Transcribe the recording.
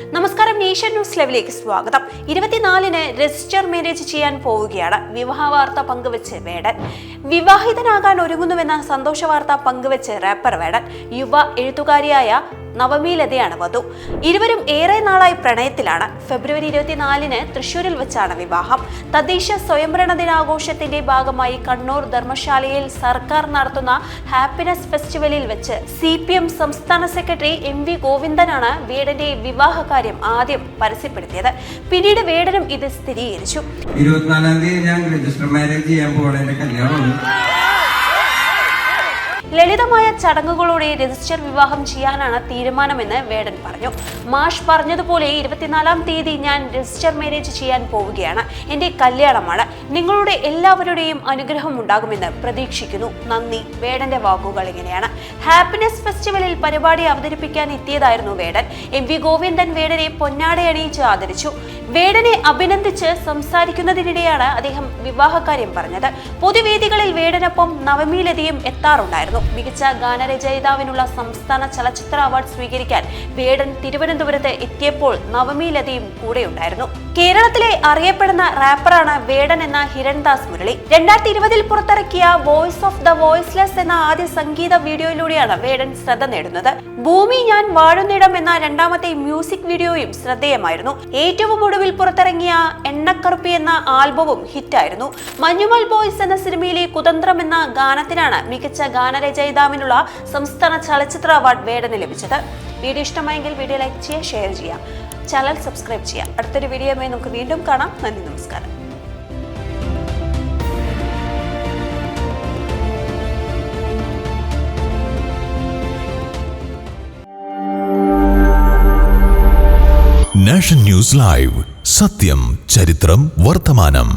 നമസ്കാരം, nation news ലൈവിലേക്ക് സ്വാഗതം. 24-ന് രജിസ്റ്റർ മാരേജ് ചെയ്യാൻ പോവുകയാണ്. വിവാഹ വാർത്ത പങ്കുവെച്ച് വേടൻ. വിവാഹിതനാകാൻ ഒരുങ്ങുന്നുവെന്ന സന്തോഷ വാർത്ത പങ്കുവെച്ച് റാപ്പർ വേടൻ. യുവ എഴുത്തുകാരിയായ നവമി ലതയാണ് വധു. ഇരുവരും ഏറെ നാളായി പ്രണയത്തിലാണ്. ഫെബ്രുവരി 24-ന് തൃശൂരിൽ വെച്ചാണ് വിവാഹം. തദ്ദേശ സ്വയംഭരണ ദിനാഘോഷത്തിന്റെ ഭാഗമായി കണ്ണൂർ ധർമ്മശാലയിൽ സർക്കാർ നടത്തുന്ന ഹാപ്പിനെസ് ഫെസ്റ്റിവലിൽ വെച്ച് CPM സംസ്ഥാന സെക്രട്ടറി MV ഗോവിന്ദനാണ് വേടന്റെ വിവാഹകാര്യം ആദ്യം പരസ്യപ്പെടുത്തിയത്. പിന്നീട് വേടനും ഇത് സ്ഥിരീകരിച്ചു. 24-ാം തീയതി ഞാൻ രജിസ്റ്റർ മാരേജ് ചെയ്യാൻ പോകണ കല്യാണമാണ്. ലളിതമായ ചടങ്ങുകളോടെ രജിസ്റ്റർ വിവാഹം ചെയ്യാനാണ് തീരുമാനമെന്ന് വേടൻ പറഞ്ഞു. മാഷ് പറഞ്ഞതുപോലെ 24-ാം തീയതി ഞാൻ രജിസ്റ്റർ മാരേജ് ചെയ്യാൻ പോവുകയാണ്. എന്റെ കല്യാണമാണ്. നിങ്ങളുടെ എല്ലാവരുടെയും അനുഗ്രഹം ഉണ്ടാകുമെന്ന് പ്രതീക്ഷിക്കുന്നു. നന്ദി. വേടന്റെ വാക്കുകൾ ഇങ്ങനെയാണ്. ഹാപ്പിനെസ് ഫെസ്റ്റിവലിൽ പരിപാടി അവതരിപ്പിക്കാൻ എത്തിയതായിരുന്നു വേടൻ. MV ഗോവിന്ദൻ വേടനെ പൊന്നാടയണിയിച്ച് ആദരിച്ചു. വേടനെ അഭിനന്ദിച്ച് സംസാരിക്കുന്നതിനിടെയാണ് അദ്ദേഹം വിവാഹകാര്യം പറഞ്ഞത്. പൊതുവേദികളിൽ വേടനൊപ്പം നവമി ലതയും എത്താറുണ്ടായിരുന്നു. മികച്ച ഗാനരചയിതാവിനുള്ള സംസ്ഥാന ചലച്ചിത്ര അവാർഡ് സ്വീകരിക്കാൻ വേടൻ തിരുവനന്തപുരത്ത് എത്തിയപ്പോൾ നവമി ലതയും കൂടെയുണ്ടായിരുന്നു. കേരളത്തിലെ അറിയപ്പെടുന്ന റാപ്പറാണ് വേടൻ എന്ന ഹിരൺദാസ് മുരളി. 2020-ൽ പുറത്തിറക്കിയ വോയിസ് ഓഫ് ദ വോയിസ്ലെസ് എന്ന ആദ്യ സംഗീത വീഡിയോയിലൂടെയാണ് വേടൻ ശ്രദ്ധ നേടുന്നത്. ഭൂമി ഞാൻ വാഴുന്നിടം എന്ന രണ്ടാമത്തെ മ്യൂസിക് വീഡിയോയും ശ്രദ്ധേയമായിരുന്നു. ഏറ്റവും ഒടുവിൽ പുറത്തിറങ്ങിയ എണ്ണക്കറുപ്പി എന്ന ആൽബവും ഹിറ്റായിരുന്നു. മഞ്ഞുമൽ ബോയ്സ് എന്ന സിനിമയിലെ കുതന്ത്രം എന്ന ഗാനത്തിനാണ് മികച്ച ഗാനരചയിതാവിനുള്ള സംസ്ഥാന ചലച്ചിത്ര അവാർഡ് വേടന് ലഭിച്ചത്. വീഡിയോ ഇഷ്ടമായെങ്കിൽ വീഡിയോ ലൈക്ക് ചെയ്യുക, ഷെയർ ചെയ്യുക, ചാനൽ സബ്സ്ക്രൈബ് ചെയ്യാം. അടുത്തൊരു വീഡിയോയുമായി നമുക്ക് വീണ്ടും കാണാം. നന്ദി, നമസ്കാരം. നാഷൻ ന്യൂസ് ലൈവ്, സത്യം, ചരിത്രം, വർത്തമാനം.